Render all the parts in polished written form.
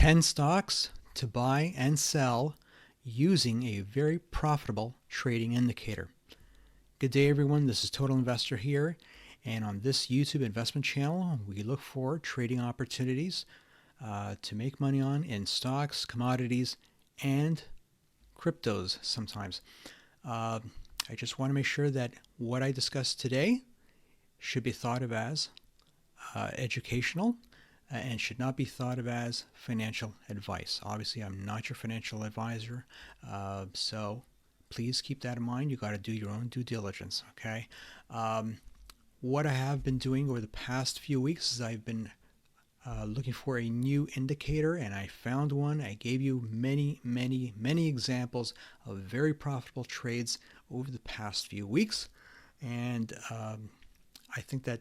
10 stocks to buy and sell using a very profitable trading indicator. Good day, everyone. This is Total Investor here, and on this YouTube investment channel, we look for trading opportunities to make money on in stocks, commodities, and cryptos sometimes. I just want to make sure that what I discuss today should be thought of as educational and should not be thought of as financial advice. Obviously, I'm not your financial advisor, so please keep that in mind. You got to do your own due diligence, okay? What I have been doing over the past few weeks is I've been looking for a new indicator, and I found one. I gave you many examples of very profitable trades over the past few weeks, and I think that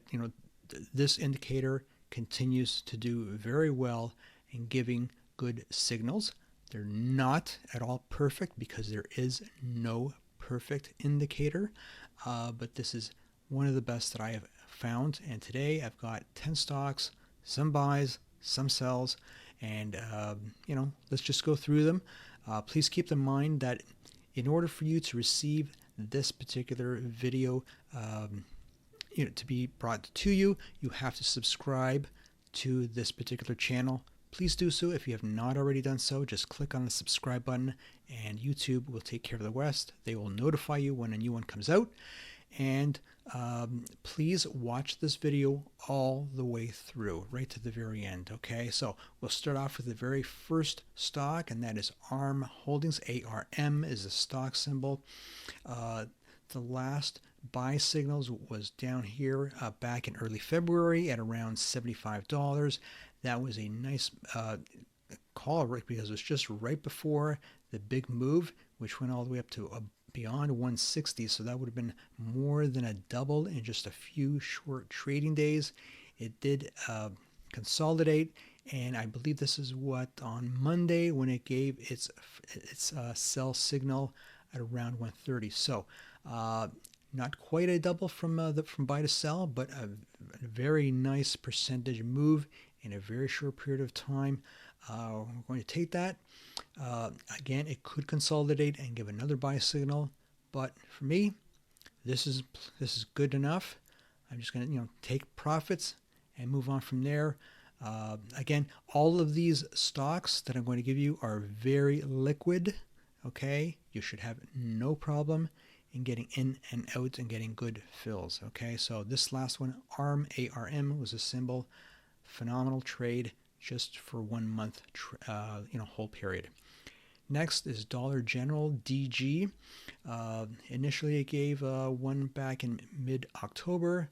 this indicator continues to do very well in giving good signals. They're not at all perfect because there is no perfect indicator, but this is one of the best that I have found. And today I've got 10 stocks, some buys, some sells, and let's just go through them. Please keep in mind that in order for you to receive this particular video to be brought to you, you have to subscribe to this particular channel. Please do so. If you have not already done so, just click on the subscribe button and YouTube will take care of the rest. They will notify you when a new one comes out. And please watch this video all the way through, right to the very end. Okay, so we'll start off with the very first stock, and that is ARM Holdings. ARM is the stock symbol. The last buy signals was down here back in early February at around $75. That was a nice call, right, because it was just right before the big move, which went all the way up to beyond 160. So that would have been more than a double in just a few short trading days. It did consolidate, and I believe this is what on Monday when it gave its sell signal at around 130. So not quite a double from buy to sell, but a very nice percentage move in a very short period of time. We're going to take that. Again, it could consolidate and give another buy signal, but for me, this is good enough. I'm just going to take profits and move on from there. Again, all of these stocks that I'm going to give you are very liquid. Okay, you should have no problem in getting in and out and getting good fills. Okay, so this last one, ARM, ARM, was a symbol. Phenomenal trade just for 1 month hold period. Next is Dollar General, DG. Initially it gave one back in mid-October.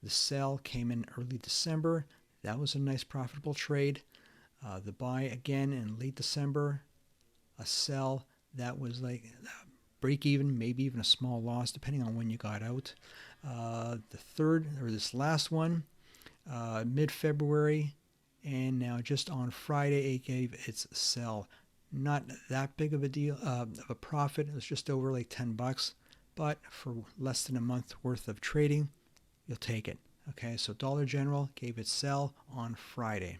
The sell came in early December. That was a nice profitable trade. The buy again in late December. A sell that was like break even, maybe even a small loss depending on when you got out. The third, or this last one, mid-February, and now just on Friday it gave its sell. Not that big of a deal of a profit. It was just over like $10, but for less than a month worth of trading, you'll take it. Okay, so Dollar General gave its sell on Friday.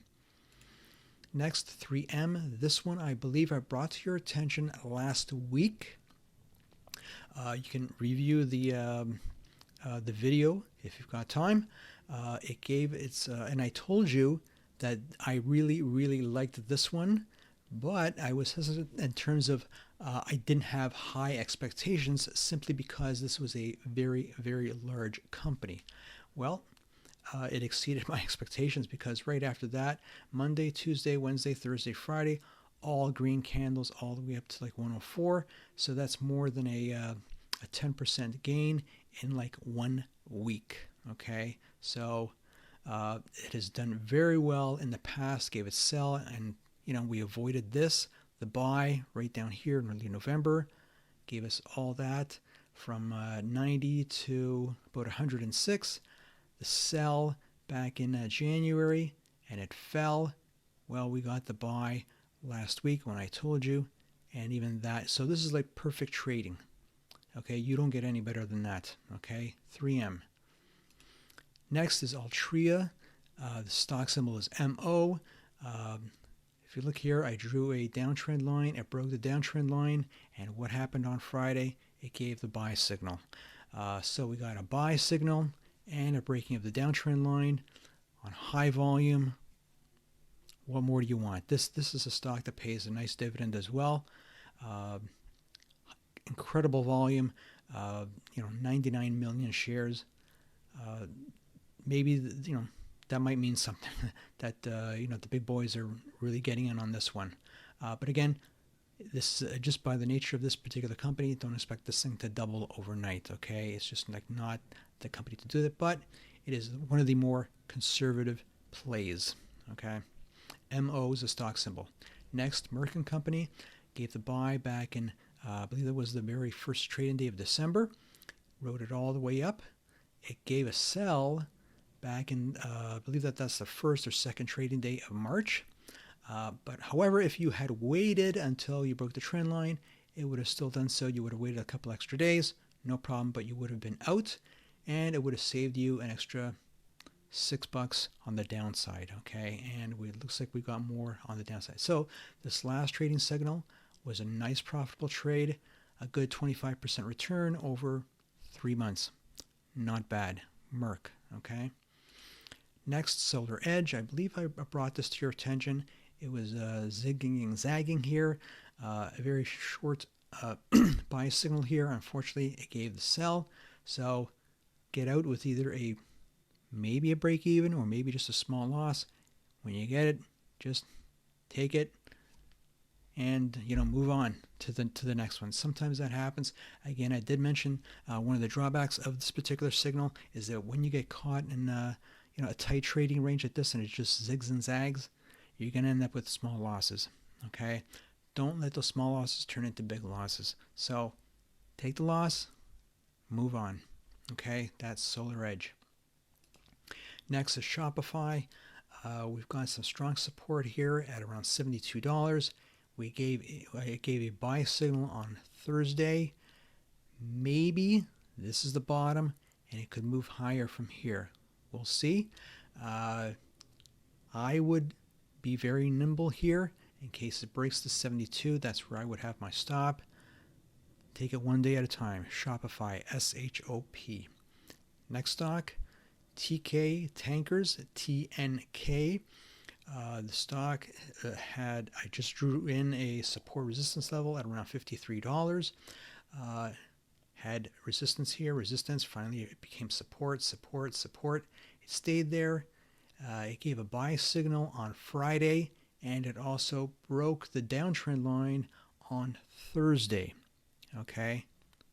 Next, 3M. This one I believe I brought to your attention last week. You can review the video if you've got time. It gave its, and I told you that I really liked this one, but I was hesitant in terms of I didn't have high expectations simply because this was a very large company. Well, it exceeded my expectations because right after that, Monday, Tuesday, Wednesday, Thursday, Friday, all green candles all the way up to like 104. So that's more than a 10% gain in like 1 week. Okay, so it has done very well in the past. Gave it sell, and we avoided this. The buy right down here in early November gave us all that from 90 to about 106. The sell back in January, and it fell. Well, we got the buy last week when I told you, and even that. So this is like perfect trading. Okay, you don't get any better than that. Okay, 3M. Next is Altria. The stock symbol is MO. If you look here, I drew a downtrend line. It broke the downtrend line. And what happened on Friday? It gave the buy signal. So we got a buy signal and a breaking of the downtrend line on high volume. What more do you want? This is a stock that pays a nice dividend as well. Incredible volume. 99 million shares. Maybe that might mean something that the big boys are really getting in on this one. But again, this just by the nature of this particular company, don't expect this thing to double overnight. Okay, it's just like not the company to do that, but it is one of the more conservative plays. Okay, MO is a stock symbol. Next, Merck & Company gave the buy back in I believe that was the very first trading day of December. Rode it all the way up. It gave a sell back in I believe that's the first or second trading day of March. But however, if you had waited until you broke the trend line, it would have still done so. You would have waited a couple extra days, no problem, but you would have been out, and it would have saved you an extra $6 on the downside. Okay, and it looks like we got more on the downside. So this last trading signal was a nice profitable trade, a good 25% return over 3 months. Not bad. Merck. Okay. Next, Solar Edge. I believe I brought this to your attention. It was zigging and zagging here. A very short buy signal here. Unfortunately, it gave the sell. So get out with either maybe a break even or maybe just a small loss. When you get it, just take it and move on to the next one. Sometimes that happens. Again, I did mention one of the drawbacks of this particular signal is that when you get caught in a tight trading range like this and it just zigs and zags, you're going to end up with small losses. Okay, don't let those small losses turn into big losses. So take the loss, move on. Okay, that's Solar Edge. Next is Shopify. We've got some strong support here at around $72. I gave a buy signal on Thursday. Maybe this is the bottom and it could move higher from here. We'll see. I would be very nimble here in case it breaks the 72. That's where I would have my stop. Take it one day at a time. Shopify, SHOP. Next stock, TK Tankers, TNK. The stock I just drew in a support resistance level at around $53. Had resistance here, resistance. Finally, it became support, support, support. It stayed there. It gave a buy signal on Friday, and it also broke the downtrend line on Thursday. Okay,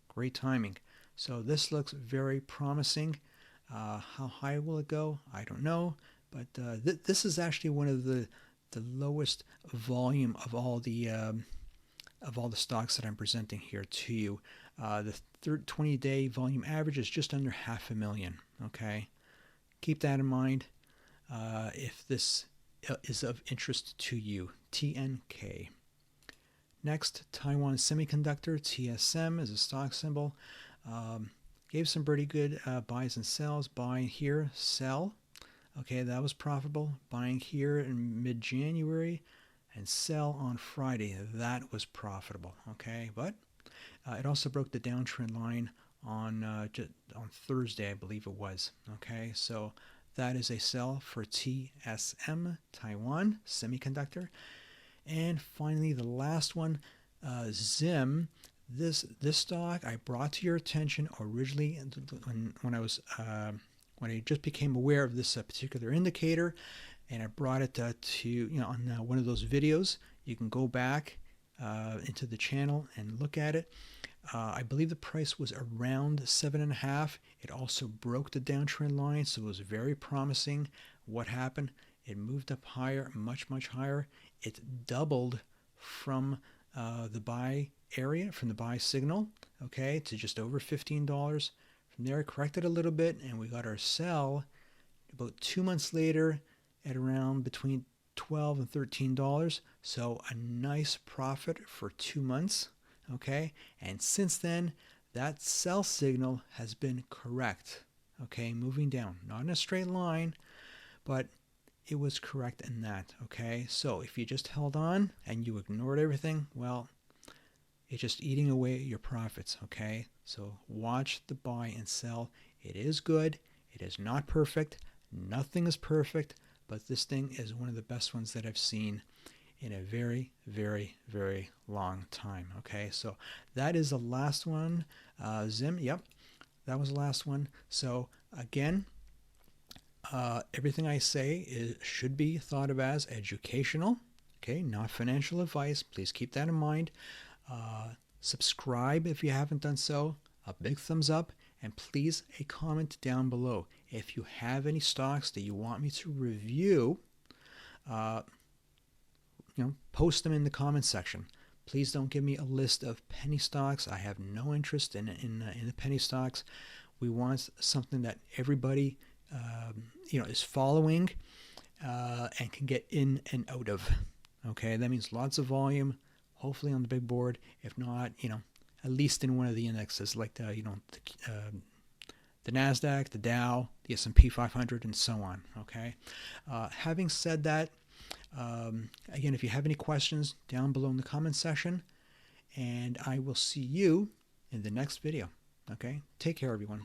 great timing. So this looks very promising. How high will it go? I don't know. But this is actually one of the lowest volume of all the stocks that I'm presenting here to you. The 20-day volume average is just under 500,000. Okay, keep that in mind if this is of interest to you. TNK. Next, Taiwan Semiconductor, TSM, is a stock symbol. Gave some pretty good buys and sells. Buy here, sell. Okay, that was profitable. Buying here in mid-January and sell on Friday. That was profitable. Okay, but it also broke the downtrend line on Thursday, I believe it was. Okay, so that is a sell for TSM, Taiwan Semiconductor. And finally, the last one, Zim. This stock I brought to your attention originally when I just became aware of this particular indicator, and I brought it to on one of those videos. You can go back into the channel and look at it. I believe the price was around 7.5. It also broke the downtrend line, so it was very promising. What happened? It moved up higher, much higher. It doubled from the buy area, from the buy signal, okay, to just over $15. From there, it corrected a little bit, and we got our sell about 2 months later at around between $12 and $13. So a nice profit for 2 months, okay? And since then, that sell signal has been correct, okay, moving down. Not in a straight line, but it was correct in that. Okay, so if you just held on and you ignored everything, well, it's just eating away at your profits. Okay, so watch the buy and sell. It is good. It is not perfect. Nothing is perfect, but this thing is one of the best ones that I've seen in a very, very, very long time. Okay, so that is the last one. Zim, yep, that was the last one. So again, everything I say should be thought of as educational, okay, not financial advice. Please keep that in mind. Subscribe if you haven't done so. A big thumbs up, and please a comment down below. If you have any stocks that you want me to review, post them in the comments section. Please don't give me a list of penny stocks. I have no interest in the penny stocks. We want something that everybody is following and can get in and out of. Okay, that means lots of volume, hopefully on the big board. If not, at least in one of the indexes like the Nasdaq, the Dow, the S&P 500, and so on. Okay. Having said that, again, if you have any questions, down below in the comments section, and I will see you in the next video. Okay. Take care, everyone.